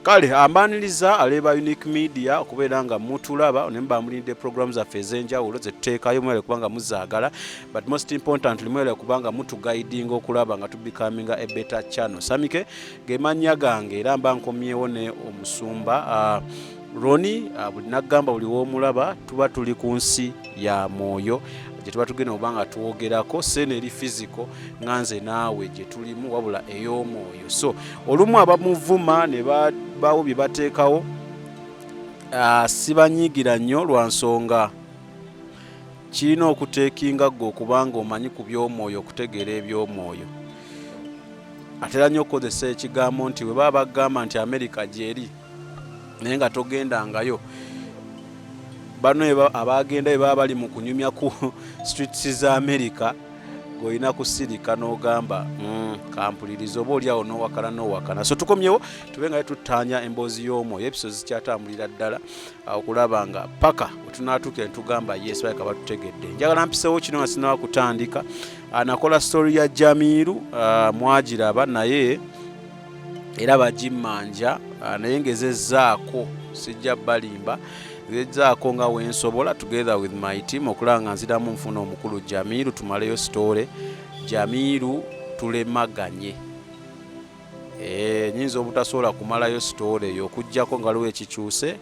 Kale ambaniriza aleba Unique Media okubeera nga mutulaba ne mbamulinde programs zaffe ez'enjawulo ze tuteekayo mwere kubanga muzaagala, but most importantly mwere kubanga mutuguiding okulaba nga becoming a better channel. Samike gemannya gange era mba nkomyewo ne Omusumba Ronnie buli nagamba buli w'omulaba tuba tuli ku nsi ya mwoyo gye tuba tugenda obanga tuwogerako sene eri physical nganze naawe gye tulimu wabula ey'omwoyo. So olumu abamuvuma ne bawo bye bateekawo sibanyiigira nnyo lwa nsonga kirina okuteekinga gwe okubanga omanyi ku by'omwoyo okutegeera eby'omwoyo. Atera nnyo okukozesa ekigambo nti bwe baba bagamba nti America gyeri naye nga togendangayo, bano abagenda baba bali mu kunyumya ku streets za America goyina kusirika n'ogamba kampulirizo oba oliawo n'owakana. So tukomyewo tube nga tutanya emboozi y'omwoyo episodes zikyatambulira ddala okulaba nga paka wetunaatuuka netugamba yes baleka batutegedde. Njagala mpisewo kino nga sinawa kutandika. Nakola story ya Jamiru mwagiraba naye era bagimmanja naye ngezezzaako sijja balimba ngezezzaako nga wensobola together with my team okulaba nga nziramu nfuna omukulu Jamiru tumaleyo story Jamiru tulemaganye. Nyinza obutasobola kumalayo story eyo okujjako nga luwe ekikyuse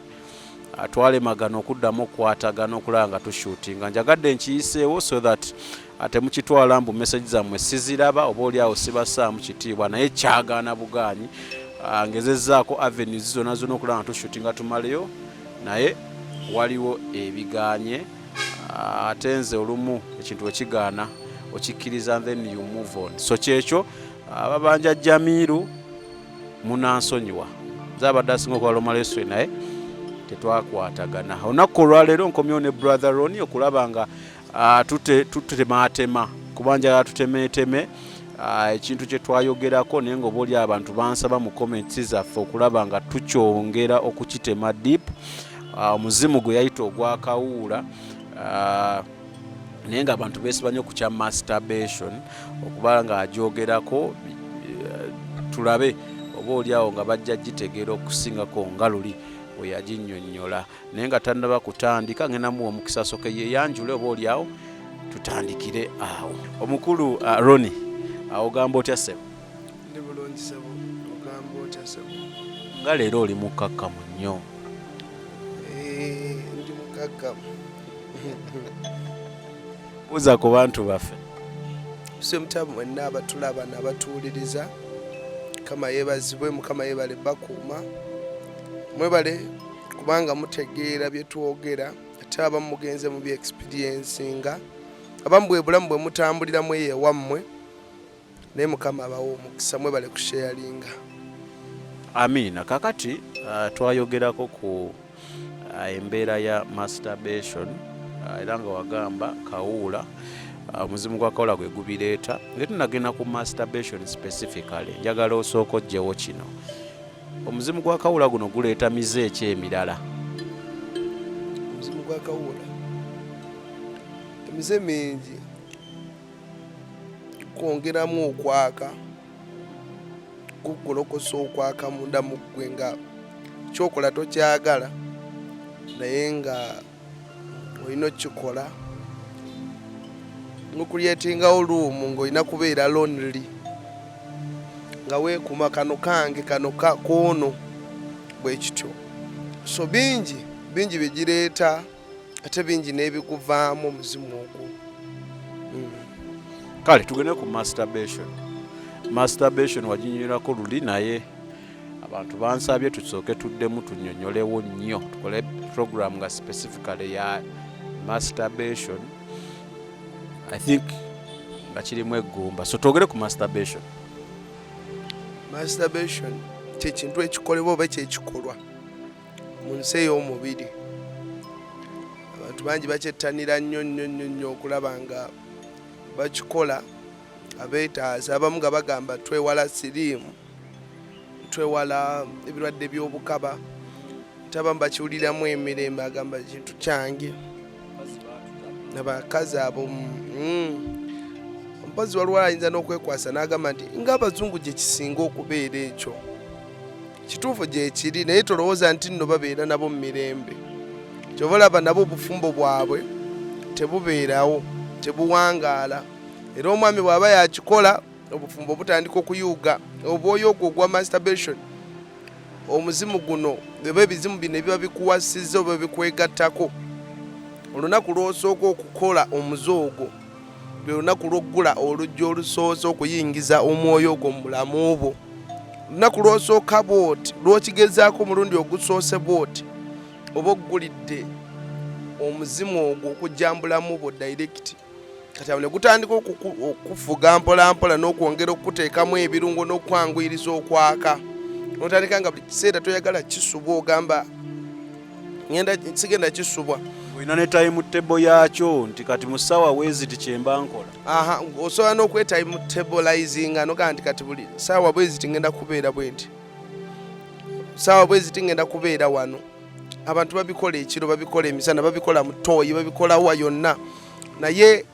atwale magano okuddamu okwatagana okulaba nga tushootinga. Njagadde nkiyiseewo so that ate mukitwala mbu message zammwe siziraba oba oliawo sibasaamu kitiibwa naye kyagaana bugaanyi ngezezzaako avenues zonna okulaba nga tushootinga tumaleyo naye waliwo ebiganye ate nze olumu ekintu ekigaana okikkiriza then you move on. So kyekyo ababanja Jamiru munansonyiwa nzabadde asinga okwala omaleswe naye tetwakwatagana. Olunaku olwaleero nkomyewo ne brother Ronnie okulaba nga tutematema kubanja tutemeteme ekintu kye twayogerako naye nga oba oli abantu bansaba mu comments zaffe okulaba nga tukyongera okukitema deep. Omuzimu gwe yayita ogwakawuula naye nga abantu beesiba nnyo ku kya masturbation okuba nga agyogerako tulabe oba oliawo nga bajja gitegeera okusingako nga luli bwe yaginnyonnyola naye nga tannaba kutandika ngenda muwa omukisa soke yeyanjule oba oliawo tutandikire awo. Omukulu Ronnie ogamba otya ssebo? Ndi bulungi ssebo, ogamba otya ssebo? Nga leero oli mukkakkamu nnyo. Ndi mukkakkamu. Buuza ku bantu baffe. Semutabu mwenna abatulaba n'abatuwuliriza. Mukama yeebazibwe, Mukama yeebale bakuuma. Mwebale kubanga mutegeera bye twogera ate abamu mugenze mu bye experiencinga abamu bwe bulamu bwe mutambuliramu eyewammwe naye Mukama abawo omukisa mwebale kusharinga. Amina. Kakati twayogerako ku embeera ya masturbation era nga wagamba kawuula omuzimu gwa kawuula gwe gubireeta nga tunagenda ku masturbation specifically njagala osooka oggyewo kino. Omuzimu gwa kawuula guno guleeta mize ki emirala? Omuzimu gwa kawuula emize mingi, kwongeramu okwaka, kugolokosa okwaka munda mu ggwe nga kyokola tokyagala naye nga olina okikola nokulyetingawo luumu ng'olina kubeera lonely nga weekuma kano kange kano koono bwe kityo. So bingi bigireeta ate bingi n'ebiguvaamu omuzimu ogwo. Kale tugende ku masturbation. Masturbation waginywerako luli naye abantu bansabye tusooke tuddemu tunnyonnyolewo nnyo tukole program nga specifically ya masturbation. I think nga kirimu eggumba. So twogere ku masturbation. Masturbation kyekintu ekikolebwa oba kyekikolwa mu nsi ey'omubiri. Abantu bangi bakyettanira nnyo okulaba nga bakikola abeetaaza. Abamu nga bagamba twewala siriimu, twewala ebirwadde by'obukaba, abamu bakiwuliramu emirembe agamba kintu kyange. Abakazi abo omukozi waliwo ayinza n'okwekwasa n'agamba nti ng'abazungu gye kisinga okubeera ekyo. kituufu gye kiri naye tolowooza nti nno babeera nabo mu mirembe. Kyova olaba nabo obufumbo bwabwe tebubeerawo, tebuwangaala. Era omwami bw'aba yakikola obufumbo butandika okuyuuga. Obwoyo ogwo ogwa masturbation, omuzimu guno oba ebizimu bino ebiba bikuwasizza oba bikwegattako, olunaku lw'osooka okukola omuze ogwo lwe lunaku lw'oggula oluggi olusoose okuyingiza omwoyo ogwo mu bulamu bwo. Olunaku lw'osooka bw'oti, lw'okigezaako omulundi ogusoose bw'oti, oba oggulidde omuzimu ogwo okujja mu bulamu bwo direct. Kati awo ne gutandika okufuga mpola mpola n'okwongera okuteekamu ebirungo n'okwanguyiriza okwaka. N'otandika nga buli kiseera toyagala kisubwa, ogamba sigenda kisubwa. Olina ne timetable yakyo nti kati mu ssaawa bweziti kyemba nkola. Osobola n'okwetimetablinga n'ogamba nti kati buli ssaawa bweziti ngenda kubeera bwe nti, ssaawa bweziti ngenda kubeera wano. Abantu babikola ekiro, babikola emisana, babikola mu tooyi, babikola wa yonna, naye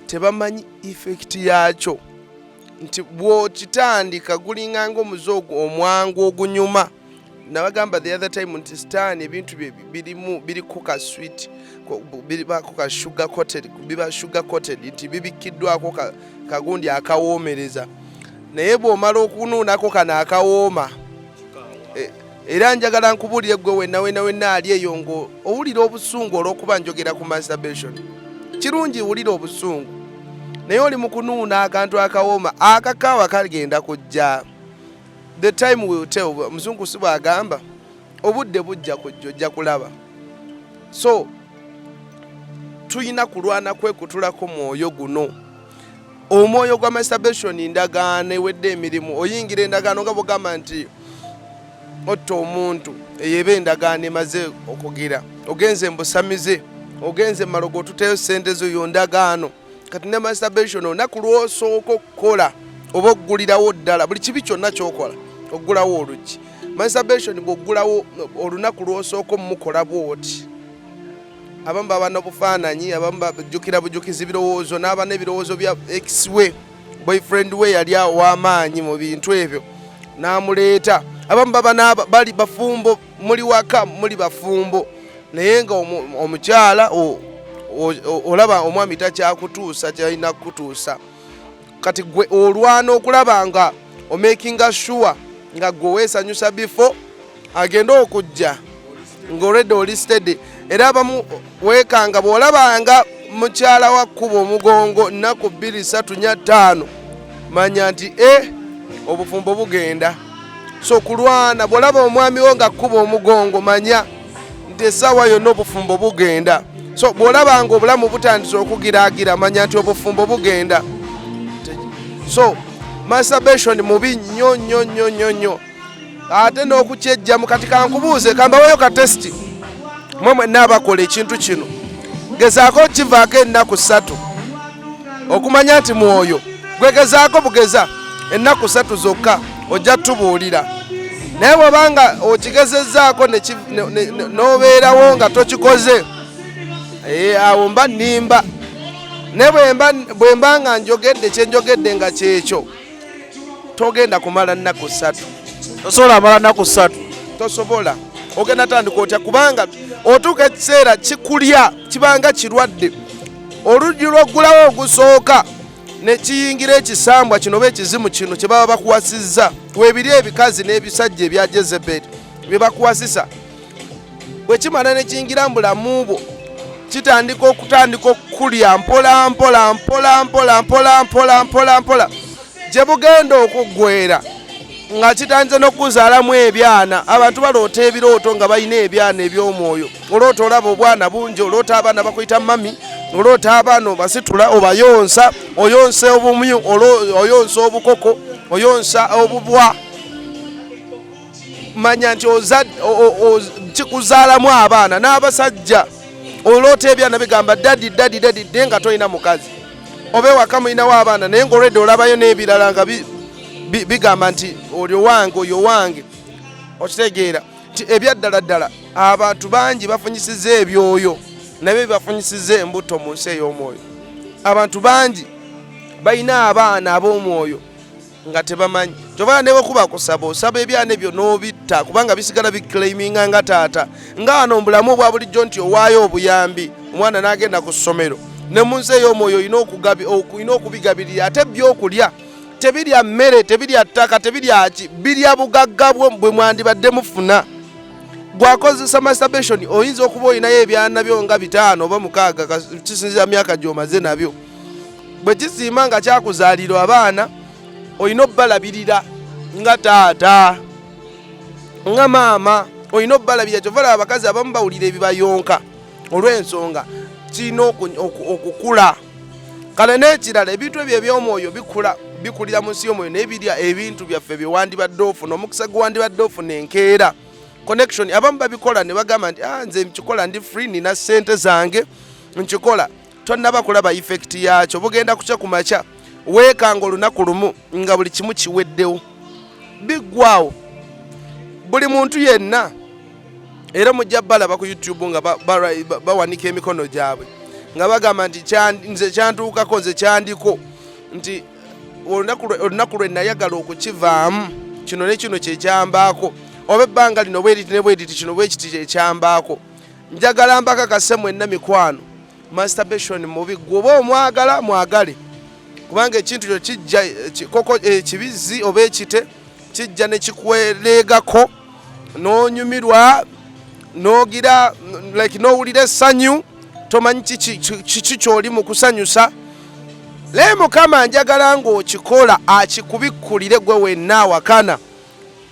tebamanyi effect yakyo. Nti bw'okitandika gulinga ng'omuze ogwo omwangu ogunyuma. Nabagamba the other time nti sitaani ebintu biriko ka sweet, biribako ka sugar coated, biba sugar coated, nti bibikiddwako kagundi akawoomereza. Naye bw'omala okunuunako kano akawooma, era njagala nkubuulire gwe wenna ali eyo ng'owulira obusungu olw'okuba njogera ku masturbation. Kirungi wulira obusungu, naye oli mu kunuuna akantu akawooma, akakaawa kagenda kujja. The time will tell. Muzungu si bw'agamba obudde bujja kujja, ojja kulaba. So tuyina kulwana kwekutulako mwoyo guno. Omwoyo gwa masturbation ndagaano ewedde emirimu. Oyingira endagaano nga bw'ogamba nti otta omuntu eyeba endagaano emaze okugira, ogenze mbusamize, ogenze malogo tuteyo ssente zo yo ndagaano. Kati ne masturbation olunaku lw'osooka okukola oba oggulirawo ddala buli kibi kyonna ky'okola oggulawo oluggi. Masturbation bw'oggulawo olunaku lw'osooka omukola bw'oti, abamu baba n'obufaananyi, abamu bajjukira bujukizi birowoozo, n'aba n'ebirowoozo bya ex we, boyfriend we yali awo w'amaanyi mu bintu ebyo n'amuleeta. Abamu baba bali bafumbo, muli waka muli bafumbo, naye nga omukyala olaba omwami takyakutuusa kyalina kutuusa. Kati gwe olwana okulaba nga omakinga sure nga gwe weesanyusa bifo agenda okujja ng'olredde oli steady. Era abamu weekanga bw'olabanga mukyala wa kkuba omugongo nnaku 2, 3, 4, 5, manya nti obufumbo bugenda. So kulwana bw'olaba omwami wo nga kkuba omugongo manya nti essaawa yonna obufumbo bugenda. So bw'olabanga obulamu butandise okugiraagira manya nti obufumbo bugenda. So masturbation mubi nnyo nnyo nnyo nnyo nnyo. Ate n'okukyejja mu kati kankubuuze kambaweyo ka testi. Mwe mwenna abakola ekintu kino gezaako kivaako ennaku 3 okumanya nti mwoyo gwegezaako bugeza ennaku 3 zokka ojja tubuulira. Naye bw'obanga okigezezzaako n'obeerawo nga tokikoze, awo mba nnimba. Naye bwe mba nga njogedde kyenjogedde nga kyekyo, togenda kumala nnaku 3. Tosobola amala nnaku 3. Tosobola. Ogenda tandika otya kubanga otuuka ekiseera kikulya kibanga kirwadde. Oluggi lw'oggulawo ogusooka ne kiyingira ekisambwa kino oba ekizimu kino kye baba bakuwasizza. Weebiri ebikazi n'ebisajja ebya Jezeberi bye bakuwasisa. Bwe kimala ne kiyingira mu bulamu bwo kitandika okukulya mpola mpola mpola mpola mpola mpola mpola mpola gye bugenda okuggwera nga kitandise n'okuzaalamu ebyana. Abantu baloota ebirooto nga balina ebyana eby'omwoyo. Oloota olaba obwana bungi, oloota abaana bakuyita mami, oloota abaana obasitula obayonsa, oyonsa obumyu, oyonsa obukoko, oyonsa obubwa. Manya nti kikuzaalamu abaana n'abasajja. Oloota ebyana bigamba dadi dadi dadi naye nga tolina mukazi. Oba ewaka mulinawo abaana naye ng'olwedde olabayo n'ebirala nga bigamba nti oli owange oyo wange. Okitegeera nti ebyaddala ddala abantu bangi bafunyisiza ebyoyo nabyo bafunyisiza embuto mu nsi ey'omwoyo. Abantu bangi balina abaana ab'omwoyo nga tebamanyi kyova ne bwekuba kusaba osaba ebyana ebyo n'obitta kubanga bisigala biclaiminga nga taata ng'ano mbulamu obwa bulijjo nti owaayo obuyambi omwana n'agenda ku ssomero ne mu nsi ey'omwoyo olina okubigabirira ate ebyokulya tebirya mmere tebirya ttaka tebirya ki birya bugagga bwe mwandibadde mufuna gwakozesa masturbation oyinza okuba olinayo ebyana byo nga 5 oba 6 kisinzira myaka gy'omaze nabyo bwe kisiima nga kyakuzaalirwa abaana olina obbalabirira nga taata nga maama olina obbalabirira kyovala abakazi abamu bawulira ebibayonka olw'ensonga kirina okukula kale n'ekirala ebintu ebyo eby'omwoyo bikulira mu nsi y'omwoyo n'ebirya ebintu byaffe byewandibadde ofuna omukisa gwewandibadde ofuna enkeera connection abamu babikola ne bagamba nti nze nkikola ndi free nina ssente zange nkikola tonnaba kulaba effect yakyo bugenda kuca ku makya weekanga olunaku lumu nga buli kimu kiweddewo biggwawo buli muntu yenna era mujja balaba ku YouTube nga bawanika emikono gyabwe nga bagamba nti nze kyantuukako nze kyandiko nti olunaku lwe nayagala okukivaamu kino ne kino kyekyambaako oba ebbanga lino bweriti ne bweriti kino bwekiti kyekyambaako njagala mbakakase mwenna mikwano masturbation mubi gwoba omwagala mwagale kubanga ekintu kyo kijja koko ekibizi oba ekite kijja ne kikwelegako n'onyumirwa n'ogira like n'owulira essanyu tomanyi kiki kyoli mu kusanyusa lee Mukama njagala ng'okikola akikubikkulire gwe wenna awakana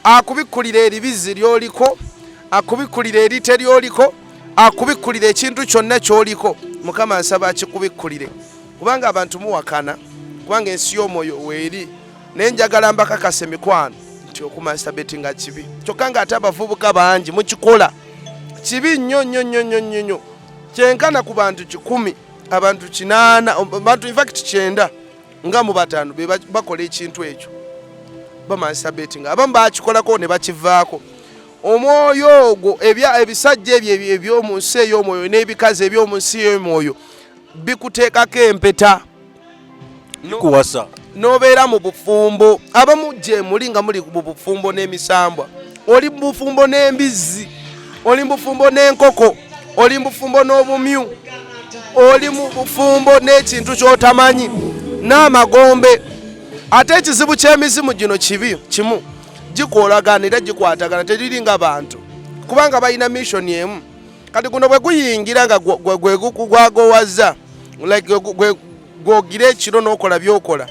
akubikkulira eribizi lyoliko akubikkulira erite lyoliko akubikkulira ekintu kyonna kyoliko Mukama nsaba akikubikkulire kubanga abantu muwakana kubanga ensi y'omwoyo weeri naye njagala mbakakase mikwano nti okumasturbatinga kibi kyokka nga ate abavubuka bangi mukikola kibi nnyo kyenkana ku bantu 10 abantu 8 abantu in fact 9 nga mu 5 bakola ekintu ekyo bamasturbatinga abamu bakikolako ne bakivaako omwoyo ogwo ebisajja ebyo eby'omu nsi ey'omwoyo n'ebikazi eby'omu nsi ey'omwoyo bikuteekako empeta bikuwasa n'obeera mu bufumbo abamu gye muli nga muli mu bufumbo n'emisambwa oli mu bufumbo n'embizzi oli mu bufumbo n'enkoko oli mu bufumbo n'obumyu oli mu bufumbo n'ekintu ky'otamanyi n'amagombe ate ekizibu ky'emizimu gino kimu gikolagana era gikwatagana teriringa bantu kubanga balina mission emu kati guno bwe guyingira nga gwe gwagowaza like gwogira ekiro n'okola byokola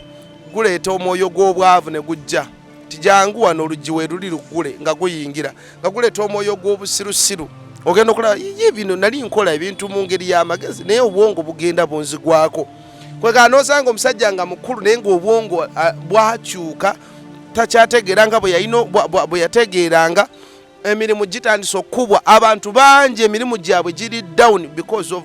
guleeta omwoyo gw'obwavu ne gujja tijangu wano olugi we luli lugule nga guyingira nga guleeta omwoyo gw'obusirusiru ogenda okola ye bino nali nkola ebintu mu ngeri y'amagezi naye obwongo bugenda bunzigwako kwega n'osanga omusajja nga mukulu naye ng'obwongo bwakyuka takyategeera nga bwe yategeeranga emirimu gitandisa okubwa abantu bangi emirimu gyabwe giri down because of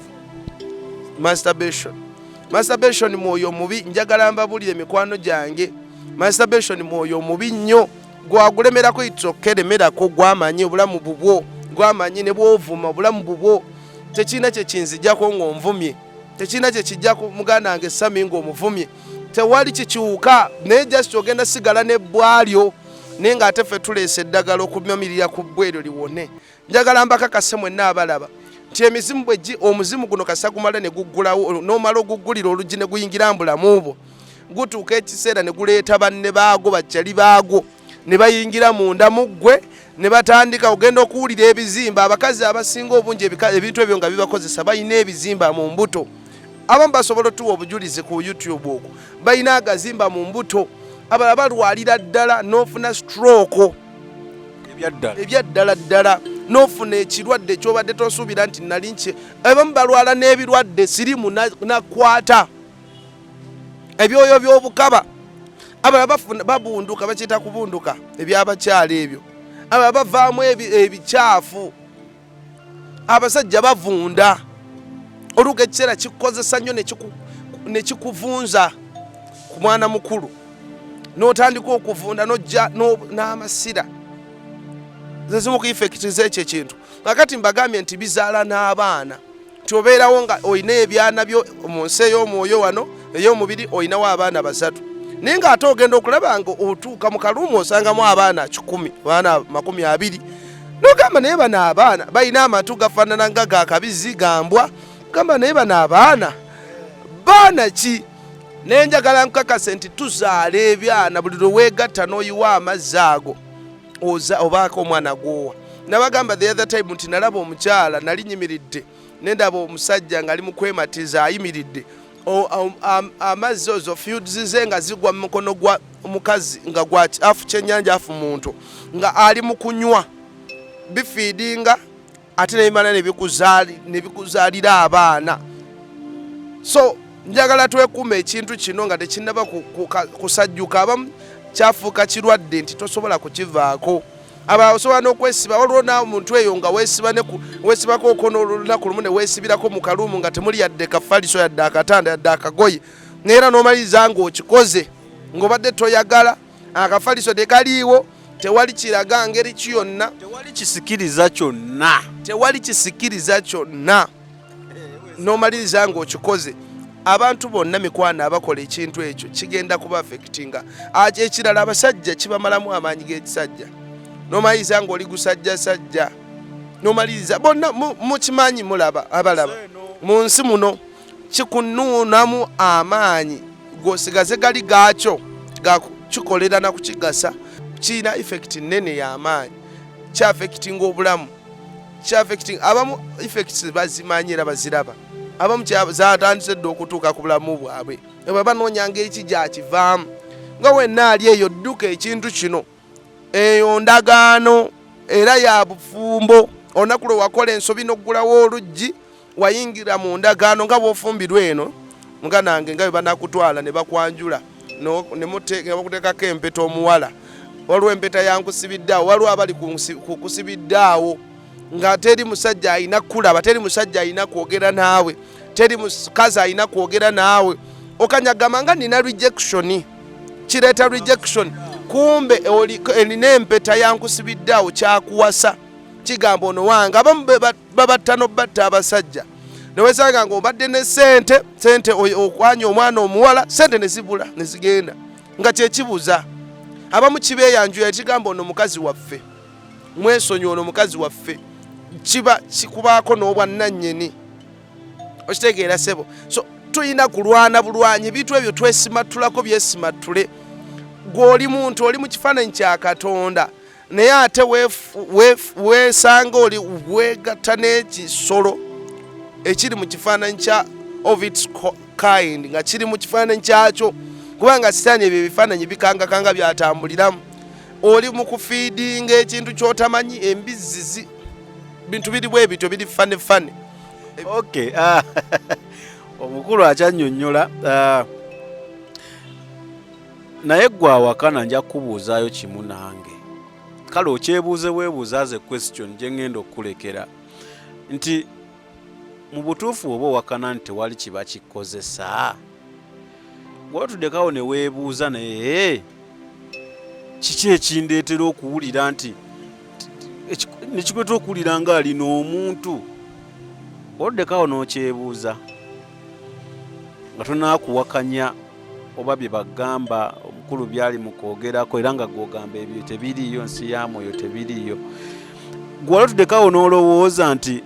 masturbation mwoyo mubi njagala mbabulire mikwano gyange masturbation mwoyo mubi nnyo gwagulemerako itokkeremerako gwamanyi obulamu bubwo gwamanyi ne bwovuma obulamu bubwo tekina kye kinzijjako ng'onvumye tekina kye kijjako muganda wange Sami ng'omuvumye tewali kikiwuka naye just ogenda sigala n'ebbwalyo naye ng'ate ffe tuleesa eddagala okumamirira ku bbweryo liwone njagala mbakakase mwenna abalaba nti emizimu omuzimu guno kasa gumala ne guggulawo n'omala oguggulira olugi ne guyingira mbulamu bwo gutuuka ekiseera ne guleeta banne baagwo bajjali baagwo ne bayingira munda mu ggwe ne batandika ogenda okuwulira ebizimba abakazi abasinga obungi ebintu ebyo nga bibakozesa balina ebizimba mu mbuto abamu basobola otuwa obujulizi ku YouTube okwo balina agazimba mu mbuto abalala balwalira ddala n'ofuna stroke ebyaddala ddala n'ofuna ekirwadde kyobadde tosuubira nti nali nki abamu balwala n'ebirwadde sirimu nakwata ebyoyo by'obukaba abalala babunduka bakiyita kubunduka ebyabakyala ebyo abalala bavaamu ebikyafu abasajja bavunda oluga ekiseera kikukozesa nnyo ne kikuvunza ku mwana mukulu n'otandika okuvunda n'ojja n'amasira zezimu ku effects ekyo ekintu kakati mbagambye nti bizaala n'abaana nti obeerawo nga olina ebyana byo mu nsi ey'omwoyo wano ey'omubiri olinawo abaana 3 naye ng'ate ogenda okulaba nga otuuka mu kaluumu osangamu abaana 100 abaana 20 n'ogamba naye bano abaana balina amatu gafaanana nga ga kabizi gambwa gamba naye bano abaana baana ki naye njagala nkakase nti tuzaala ebyana buli lwe weegatta n'oyiwa amazzi ago obaako omwana gwowa nabagamba the other time nti nalaba omukyala nali nyimiridde nendaba omusajja ng'ali mu kwematiza ayimiridde amazzi ozo feuds ze nga zigwa mu mukono gwa omukazi nga gwa afu kyennyanja afu muntu nga ali mu kunywa bifiidinga ate nebimala nebikuzaalira abaana. So njagala twekuuma ekintu kino nga tekinnaba kusajjuka. Abamu kyafuuka kirwadde nti tosobola kukivaako. Osobola n'okwesiba waliwo n'omuntu eyo nga weesibako olunaku lumu ne weesibirako mu kaluumu nga temuli yadde kafaliso yadde akatanda yadde akagoye neera n'omaliriza ng'okikoze ng'obadde toyagala akafaliso tekaliiwo tewali kiraga ngeri ki yonna tewali kisikiriza kyonna n'omaliriza ng'okikoze. Abantu bonna mikwano abakola ekintu ekyo kigenda kuba affectinga. Ekirala abasajja kibamalamu amaanyi g'ekisajja n'omaliriza ng'oli gusajjasajja n'omaliriza bonna mukimanyi mulaba abalaba mu nsi muno kikunuunamu amaanyi gosigaze gali gaakyo kikolera na kukigasa kiina effect nnene y'amaanyi kya affecting obulamu kya affecting abamu effects bazimanyi era baziraba abamu zatandise dde okutuuka ku bulamu bwabwe eba banoonya ngeri ki gyakivaamu nga wenna ali eyo dduka ekintu kino eyo ndagaano era ya bufumbo. Olunaku lwe wakola ensobi n'oggulawo oluggi wayingira mu ndagaano nga bw'ofumbirwa eno nga nange nga bwe banakutwala ne bakwanjula ne bakuteekako empeta omuwala waliwo empeta yankusibiddaawo waliwo abali kukusibiddaawo nga teri musajja ayina kulaba teri musajja ayina kwogera naawe teri mukazi ayina kwogera naawe okanyagama nga nina rejection kireeta rejection kumbe erina empeta yankusibiddaawo kyakuwasa kigamba ono wange. Abamu babatta n'obatta abasajja newesanga ng'obadde ne sente okwanya omwana omuwala sente ne zibula ne zigenda nga kyekibuza. Abamu kibeeyanjula ekigamba ono mukazi waffe mwesonyi ono mukazi waffe kiba kikubaako n'obwannannyini okitegeera sebo. So tulina kulwana bulwanyi ebintu ebyo twesimattulako byesimattule. Gw'oli muntu oli mu kifaananyi kya Katonda naye ate weesanga oli weegatta n'ekisolo ekiri mu kifaananyi kya of its kind nga kiri mu kifaananyi kyakyo kubanga sitaani ebyo ebifaananyi bikangakanga byatambuliramu. Oli mu kufiidinga ekintu ky'otamanyi embizzi bintu biri bwe bityo biri fane. Okay. Omukulu akyannyonnyola naye gwe awakana nja kukubuuzaayo kimu nange. Kale okyebuuze weebuuzaaze question gye ngenda okukulekera nti mu butuufu oba owakana nti tewali kiba kikozesa gwatuddekawo ne weebuuza naye kiki ekindeetera okuwulira nti nekikweta okuwulira nga alina omuntu oddekawo n'okyebuuza nga tonaakuwakanya oba bye bagamba omukulu byali mu kwogerako era nga gwogamba ebyo tebiriiyo nsi yamwoyo tebiriiyo gwe olatuddekawo n'olowooza nti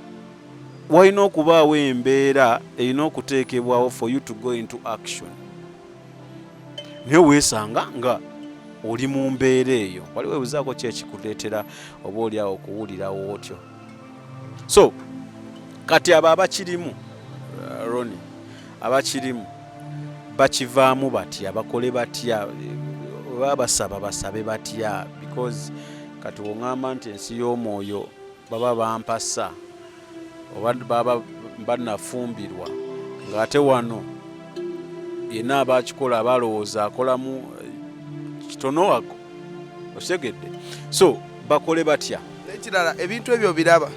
walina okubaawo embeera erina okuteekebwawo for you to go into action naye weesanga nga oli mu mbeera eyo wali weebuzaako ki ekikuleetera oba oliawo okuwulirawo otyo. So kati abo abakirimu Ronnie abakirimu bakivaamu batya bakole batya oba basaba basabe batya because kati woŋŋamba nti ensi y'omwoyo baba bampasa oba baba banafumbirwa ng'ate wano yenna abakikola abalowooza akolamu kitono wako osegedde. So bakole batya ekirala ebintu ebyo biraba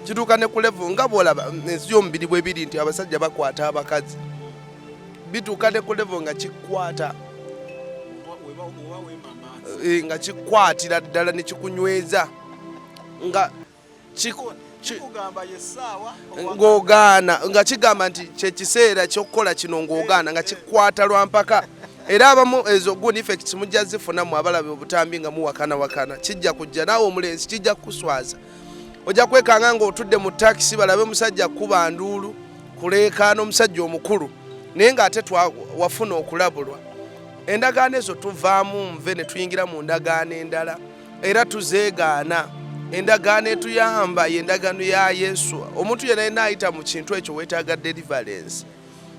kituuka ne ku level nga bw'olaba ensi y'omubiri bwe biri nti abasajja bakwata abakazi bituuka ne ku level nga kikwata nga kikwatira ddala ne kikunyweza nga ng'ogaana nga kigamba nti kyekiseera ky'okukola kino ng'ogaana nga kikwata lwampaka era abamu ezo good effects mujja zifuna mu abalabe obutambi nga muwakana kijja kujja naawe omulenzi kijja kuswaza ojja kwekanga ng'otudde mu takisi balabe musajja kuba nduulu kuleekaana omusajja omukulu naye ng'ate wafuna okulabulwa endagaano ezo tuvaamu nve ne tuyingira mu ndagaano endala era tuzeegaana endagaano etuyamba y'endagaano ya Yesu omuntu yenna yenna ayita mu kintu ekyo weetaaga deliverance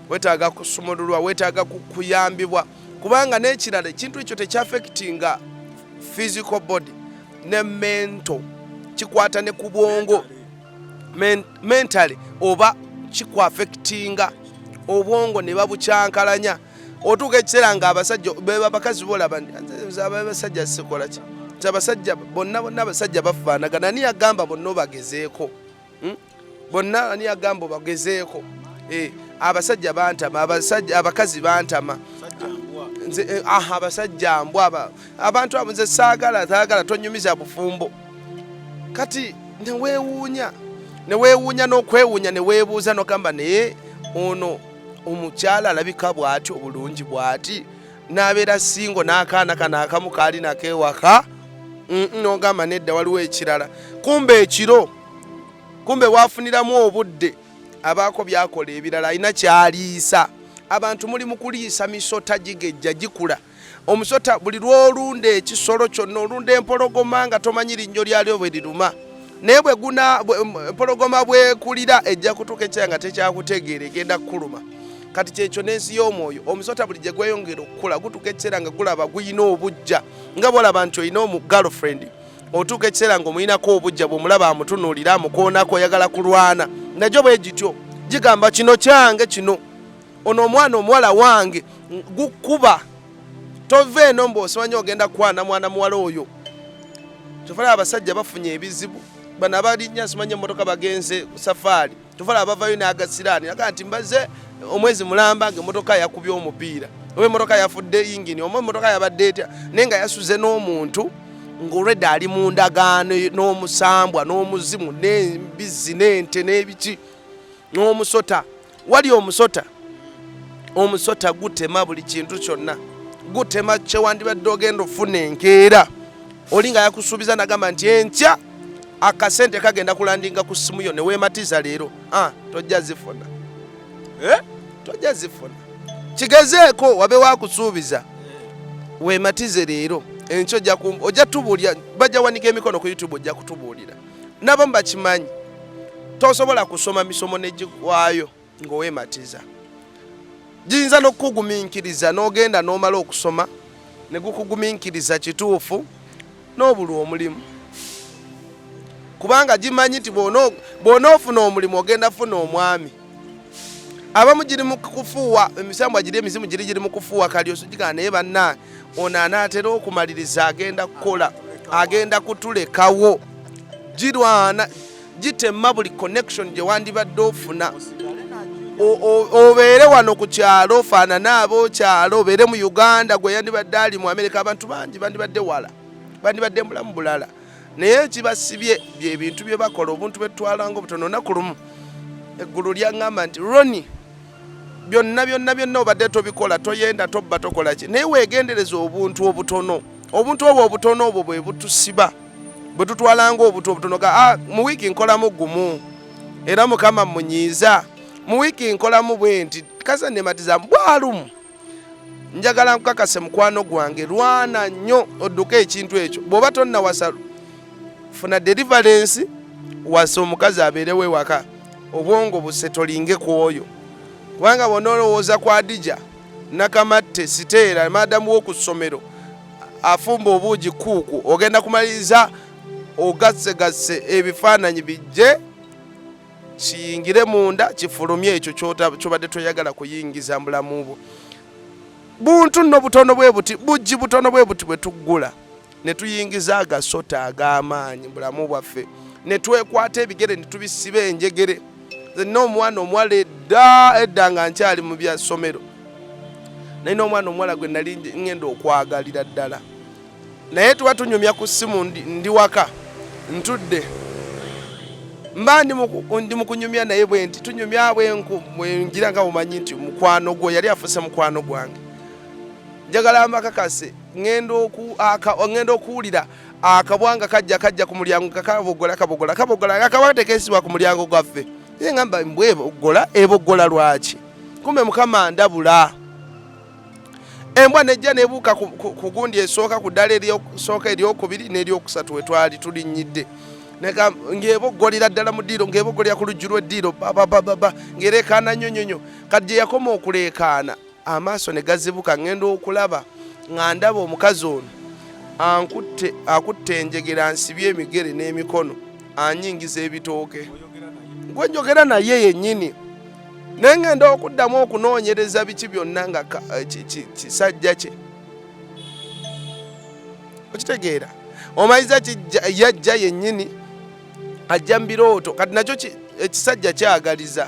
weetaaga kusumululwa weetaaga kuyambibwa kubanga n'ekirala ekintu ekyo tekyaffectinga physical body ne mental kikwata ne ku bwongo mentally oba kikwaffectinga obwongo ne babukyankalanya otuuka ekiseera nga abasajja bakazi bolaba abasajja sikola ki abasajja bonna abasajja bafaanagana ani yagamba bonna obagezeeko bonna ani yagamba obagezeeko abasajja bantama abakazi bantama abasajja mbwa abantu abo nze saagala tonyumiza bufumbo kati neweewuunya n'okwewuunya neweebuuza nogamba naye ono omukyala alabika bw'ati obulungi bw'ati n'abeera singo n'akaana kano akamu kaali nakewaka nogamba nedda waliwo ekirala kumbe waafuniramu obudde abaako byakola ebirala alina kyaliisa abantu muli mu kuliisa misota gigejja gikula omusota buli lw'olunda ekisolo kyonna olunda empologoma nga tomanyi linnyo lyalyo bwe liruma naye empologoma bwekulira ejja kutuuka ekyaya nga tekyakutegeera egenda kukuluma kati kyekyo n'ensi y'omwoyo omusota buli gye gweyongera okukula gutuuka ekiseera nga gulaba guyina obujja nga bwolaba nti olina girlfriend otuuka ekiseera nga omuyinako obujja bw'omulaba amutunuulira amukoonako oyagala kulwana najyo bwe gityo gigamba kino kyange kino ono omwana omuwala wange gukuba tova eno mb'osimanyi ogenda kwana mwana muwala oyo tofala abasajja bafunye ebizibu bano abalinnya simanyi emmotoka bagenze safaari tofala abavayo n'agasiraani aga nti mbaze omwezi mulamba ng'emmotoka yakubye omupiira oba emmotoka yafudde yingini oba emmotoka yabadde etya naye nga yasuze n'omuntu ng'olwedde ali mu ndagaano n'omusambwa n'omuzimu n'embizzi n'ente n'ebiki n'omusota wali omusota gutema buli kintu kyonna gutema kyewandibadde ogenda ofuna enkeera oli nga yakusuubiza nagamba nti enkya akasente kagenda kulandinga ku ssimu yo neweematiza leero tojja zifuna kigezeeko wabe wakusuubiza weematize leero enkyo ojja tubuulira bajja wanika emikono ku YouTube ojja kutubuulira nabamu bakimanyi tosobola kusoma misomo negigwayo ng'oweematiza giyinza n'okukugumiikiriza n'ogenda n'omala okusoma ne gukugumiikiriza kituufu n'obulwa omulimu kubanga gimanyi nti bw'onoofuna omulimu ogenda funa omwami abamu giri mu kufuuwa emisambwa giri emizimu giri mu kufuuwa kalyoso gigana naye banna ono anaatera okumaliriza agenda kukola agenda kutulekawo girwana gitema buli connection gye wandibadde ofuna obeere wano ku kyalo ofaanana ab'okyalo obeere mu Uganda gwe yandibadde ali mu Amerika abantu bangi bandibadde wala bandibadde mulamu bulala naye kibasibye byebintu bye bakola obuntu betwalanga obutono olunaku lumu eggulu lyaŋŋamba nti Ronnie byonna obadde tobikola toyenda tobba tokola ki naye weegendereza obuntu obutono obwo bwe butusiba bwe tutwalanga obutono mu wiiki nkolamu gumu era Mukama munyiiza mu wiiki nkolamu bwe nti kasa nematiza bwalumu njagala nkukakase mukwano gwange lwana nnyo odduka ekintu ekyo bw'oba tonnawasa funa deliverance wasa omukazi abeerewo ewaka obwongo busetolinge ku oyo kubanga bw'onoolowooza kwa Dija Nakamatte Siteera madamu w'oku ssomero afumba obuugi kuuku ogenda kumaliriza ogassegase ebifaananyi bijje kiyingire munda kifulumye ekyo kyobadde toyagala kuyingiza mulamu bwo buntu nno butono bwe buti bujji butono bwe buti bwe tuggula ne tuyingiza agasota ag'amaanyi bulamu bwaffe ne twekwata ebigere ne tubisiba enjegere nno omwana omuwala edda nga nkyali mu bya ssomero naye n'omwana omuwala gwe nali ngenda okwagalira ddala naye tuba tunyumya ku ssimu ndi waka ntudde mba ndi mu kunyumya naye bwe nti tunyumya bwengira nga bumanyi nti mukwano gwo yali afuse mukwano gwange njagala mbakakase ngenda okuwulira akabwanga kajja ku mulyango kabogola akabatekesibwa ku mulyango gwaffe ye ngamba ebogola lwaki kumbe mukama ndabula embwa nejja nebuuka ku gundi esooka ku ddala eryosooka eryokubiri n'eryokusatu we twali tulinnyidde ng'eboggolera ddala mu ddiiro ng'eboggolera ku lujju lw'eddiiro ng'ereekaana nnyonyonyo kati gye yakoma okuleekaana amaaso ne gazibuka ngenda okulaba nga ndaba omukazi ono akutte enjegera ansibye emigere n'emikono anyingiza ebitooke gwe njogera naye yennyini naye ngenda okuddamu okunoonyereza biki byonna nga kisajja kye okitegeera omayiza yajja yennyini ajja mu birooto kati nakyo ekisajja kyagaliza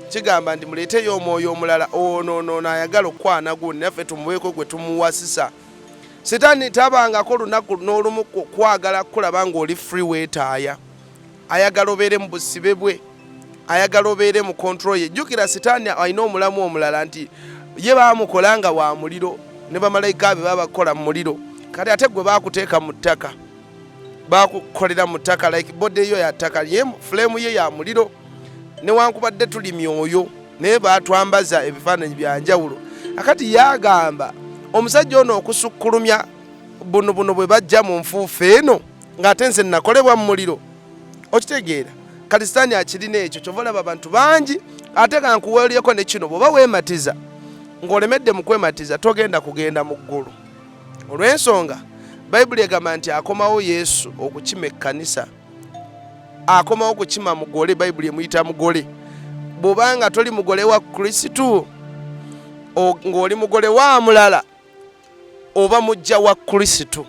kigamba nti muleeteyo omwoyo omulala ono ayagala okukwana gundi naffe tumuweeko gwe tumuwasisa sitaani tabangako lunaku n'olumu kwagala kulaba ng'oli free weetaaya ayagala obeere mu busibe bwe ayagala obeere mu kontrol ye jjukira sitaani alina omulamu omulala nti ye baamukola nga wa muliro ne bamalayika be babakola mu muliro kati ate gwe baakuteeka mu ttaka baakukolera mu ttaka like bode eyo ya ttaka ye fulemu ye ya muliro newankubadde tuli myoyo naye baatwambaza ebifaananyi bya njawulo akati yagamba omusajja ono okusukkulumya buno bwe bajja mu nfuufu eno ng'ate nze nakolebwa mu muliro okitegeera kati sitaani akirina ekyo kyova olaba abantu bangi ate kankuweeryeko ne kino bw'oba weematiza ng'olemedde mu kwematiza togenda kugenda mu ggulu olw'ensonga bayibuli egamba nti akomawo yesu okukima ekkanisa akomawo okukima mugole bayibuli emuyita mugole bw'obanga toli mugole wa kristu ng'oli mugole wa mulala oba mujja wa kristu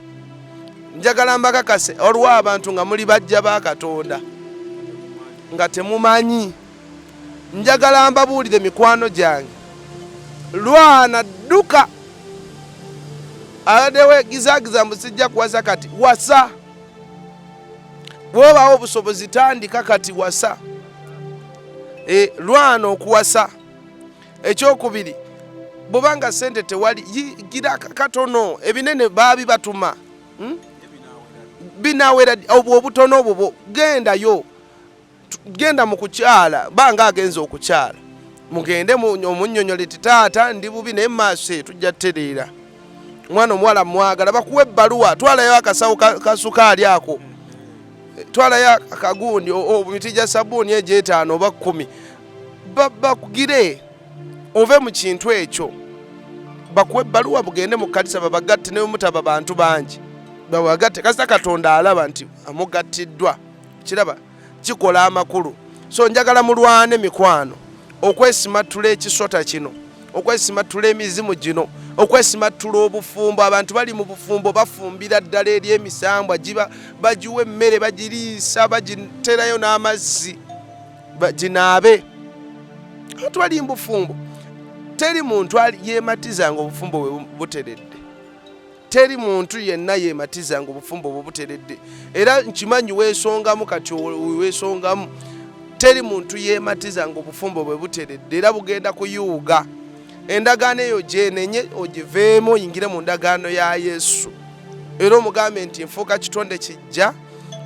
njagala mbakakase olwo abantu nga muli bajja ba katonda nga temumanyi njagala mbabuulire mikwano gyange lwana dduka adewe gizagiza musijja kuwasa kati wasa bw'obaawo obusobozi tandika kati wasa lwana okuwasa ekyokubiri bw'obanga sente tewali yigira katono ebinene baabi batuma binawera obutono obwo genda mu kukyala banga agenza okukyala mugende omunnyonnyole ti taata ndi bubi naye maaso tujja ttereera omwana omuwala mwagala bakuwa ebbaluwa twalayo akasawo ka sukaali ako twalayo akagundi miti gya sabuuni egy'etaano oba 10 bakugire ove mu kintu ekyo bakuwa ebbaluwa bugende mu kkanisa babagatte ne mutaba bantu bangi babagatte kasita katonda alaba nti amugattiddwa kiraba kikola amakulu so njagala mulwane mikwano okwesimatula ekisota kino okwesimatula emizimu gino okwesimatula obufumbo abantu bali mu bufumbo bafumbira ddala eri emisambwa bagiwa emmere bagiriisa bagiterayo n'amazzi baginaabe abantu bali mu bufumbo teri muntu yeematiza nga obufumbo bwe buteredde teri muntu yenna yeematiza nga obufumbo bwe buteredde era nkimanyi weesongamu kati weesongamu teri muntu yeematiza nga obufumbo bwe buteredde era bugenda kuyuuga endagaano eyo gyenenye ogiveemu oyingire mu ndagaano ya yesu era omugambe nti nfuuka kitonde kijja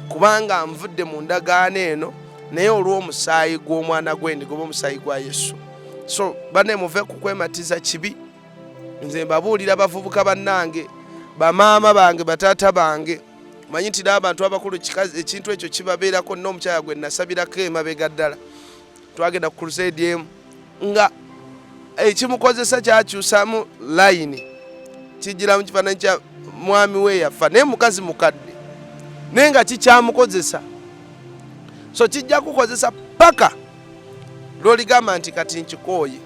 kubanga nvudde mu ndagaano eno naye olw'omusaayi gw'omwana gw'endiga oba omusaayi gwa yesu so bane muve ku kwematiza kibi nze mbabuulira abavubuka bannange bamaama bange bataata bange manyi nti n'abantu abakulu ekintu ekyo kibabeerako n'omukyala gwe nasabirako emabega ddala twagenda ku crusade emu nga ekimukozesa kyakyusamu layini kigira mu kifaananyi kya mwami we yafa naye mukazi mukadde naye nga kikyamukozesa so kijja kukozesa paka lw'oligamba nti kati nkikooye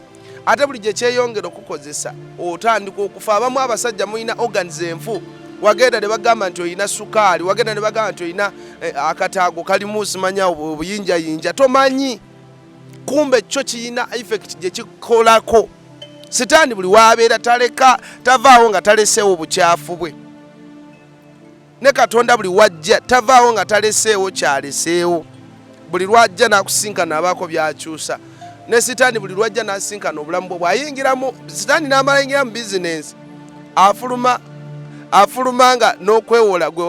ate buli gye kyeyongera okukozesa otandika okufa abamu abasajja mulina organis enfu wagenda ne bagamba nti olina sukaali wagenda ne bagamba nti olina akataago kalimu simanya obuyinjayinja tomanyi kumbe kyo kiyina effect gye kikolako sitaani buli waabeera taleka tavaawo nga taleseewo obukyafu bwe ne katonda buli wajja tavaawo nga taleseewo kyaleseewo buli lwajja n'akusinkana abaako byakyusa ne sitaani buli lwajja n'asinkana obulamu bwe bwayingiramu sitaani n'amala yingira mu bizinensi afuluma nga n'okwewola gwe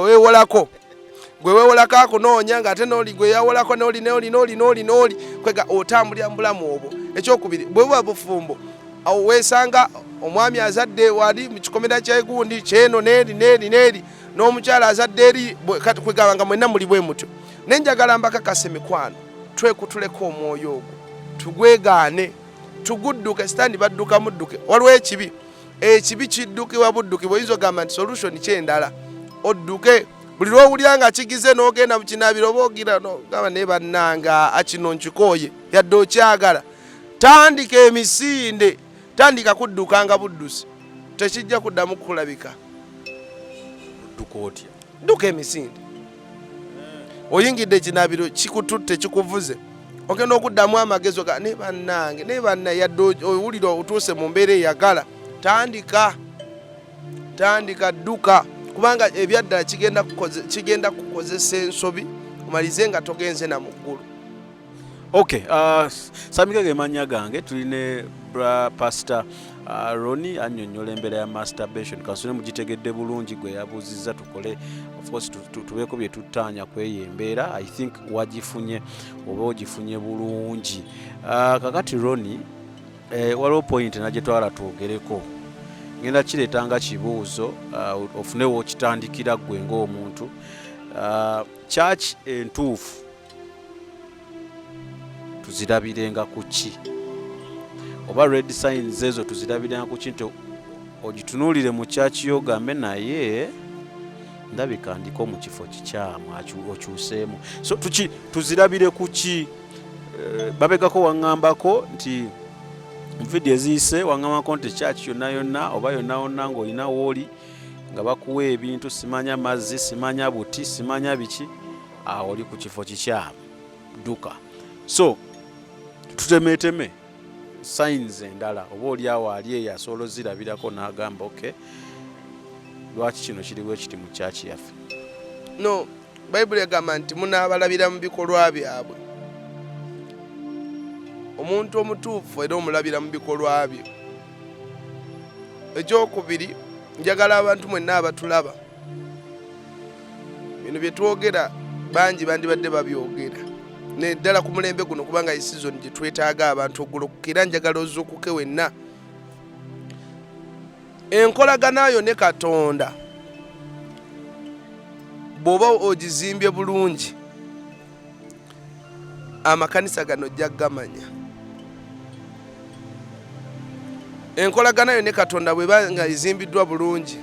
weewolako akunoonya ng'ate n'oli gwe yawolako n'oli kwega otambulira mu bulamu obwo. Ekyokubiri bwe buba bufumbo awo weesanga omwami azadde wali mu kikomera ky'egundi kyeno n'eri n'omukyala azadde eri kwegamba nga mwenna muli bwe mutyo. Nenjagala mbakakasa mikwano twekutuleko omwoyo ogwo tugwegaane tugudduke sitandi badduka mudduke. Waliwo ekibi kiddukibwa buddukibwa oyinza ogamba nti solution kyendala odduke. Buli lwowulira nga kigize n'ogenda mu kinaabiro oba ogira gamba naye bannanga akino nkikooye yadde okyagala tandika emisinde tandika kuddukanga buddusi tekijja kuddamu kulabika. Dduka emisinde oyingidde ekinaabiro kikututte kikuvuze ogenda okuddamu amagezi ga ne bannange yadde owulira otuuse mu mbeera eyagala tandika dduka kubanga ebyaddala kigenda kukozesa ensobi omalize nga togenze na mu ggulu. Okay, samika ge manya gange tuline Pastor Ronnie annyonnyola embeera ya masturbation kasone mugitegedde bulungi gwe yabuuzizza tukole of course tubeeko bye tuttaanya kweyo embeera. I think wagifunye oba ogifunye bulungi. Kakati Ronnie waliwo point na gye twala twogereko ngenda kireetanga kibuuzo ofune w'okitandikira ggwe ng'omuntu. Church entuufu tuzirabirenga ku ki oba red signs ezo tuzirabirenga ku ki nti ogitunuulire mu church yogambe naye ndabika ndiko mu kifo kikyamu okyuseemu. So tuzirabire ku ki? Babegako waŋŋambako nti video eziyise waŋŋambako nti church yonna oba yonna ng'olina wooli nga bakuwa ebintu simanya mazzi simanya buti simanya biki oli ku kifo kikyamu dduka. So tutemeteme signs endala oba oli awo ali eyo asobola ozirabirako n'agamba okay lwaki kino kiriwo ekiti mu church yaffe. No, Bayibuli egamba nti munaabalabira mu bikolwa byabwe. Omuntu omutuufu era omulabira mu bikolwa bye. Ekyokubiri njagala abantu mwenna abatulaba bino bye twogera bangi bandibadde babyogera neddala ku mulembe guno kubanga iyi season gye twetaaga abantu ogulokukira njagala ozuukuke wenna. Enkolaganayo ne Katonda bw'oba ogizimbye bulungi amakanisa gano ojja gamanya. Enkolaganayo ne Katonda bw'eba nga izimbiddwa bulungi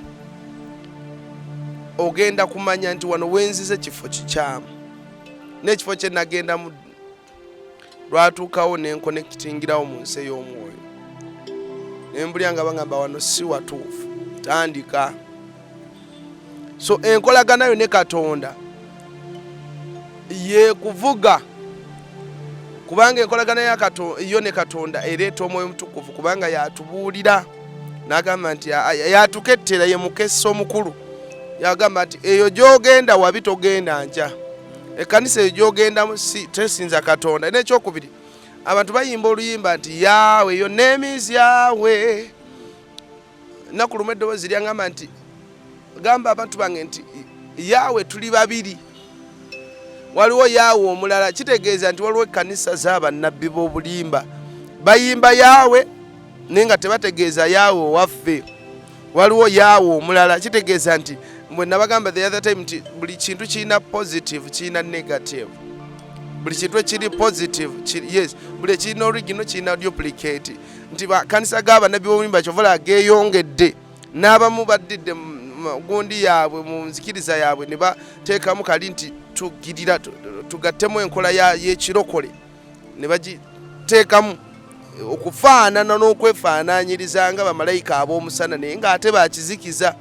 ogenda kumanya nti wano wenzize kifo kikyamu n'ekifo kye nagendamu lwatuukawo nenkonekitingirawo mu nsi ey'omwoyo nembulya nga bagamba wano si watuufu tandika. So enkolaganayo ne Katonda ye kuvuga kubanga enkolagana yo ne Katonda ereeta omwoyo mutukuvu kubanga yatubuulira n'agamba nti yatukettera ye mukessa omukulu yagamba nti eyo gy'ogenda wabi togenda nja ekkanisa eyo gy'ogendamu tesinza Katonda. N'ekyokubiri abantu bayimba oluyimba nti yawe yo names yawe naku lumu eddoboozi lyangamba nti gamba abantu bange nti yawe tuli babiri waliwo yawe omulala kitegeeza nti waliwo ekkanisa z'abannabbi b'obulimba bayimba yawe naye nga tebategeeza yawe owaffe. Waliwo yawe omulala kitegeeza nti mbwe nabagamba the other time nti buli kintu kirina positive kirina negative. Buli kintu ekiri positive yes buli ekirina original kirina duplicate nti bakkanisa g'abannabbi b'obulimba kyovala geeyongedde n'abamu baddidde gundi yaabwe mu nzikiriza yaabwe ne bateekamu kali nti tugirira tugattemu enkola y'ekirokole ne bagiteekamu okufaanana n'okwefaanaanyiriza nga bamalayika ab'omusana naye ng'ate bakizikiza.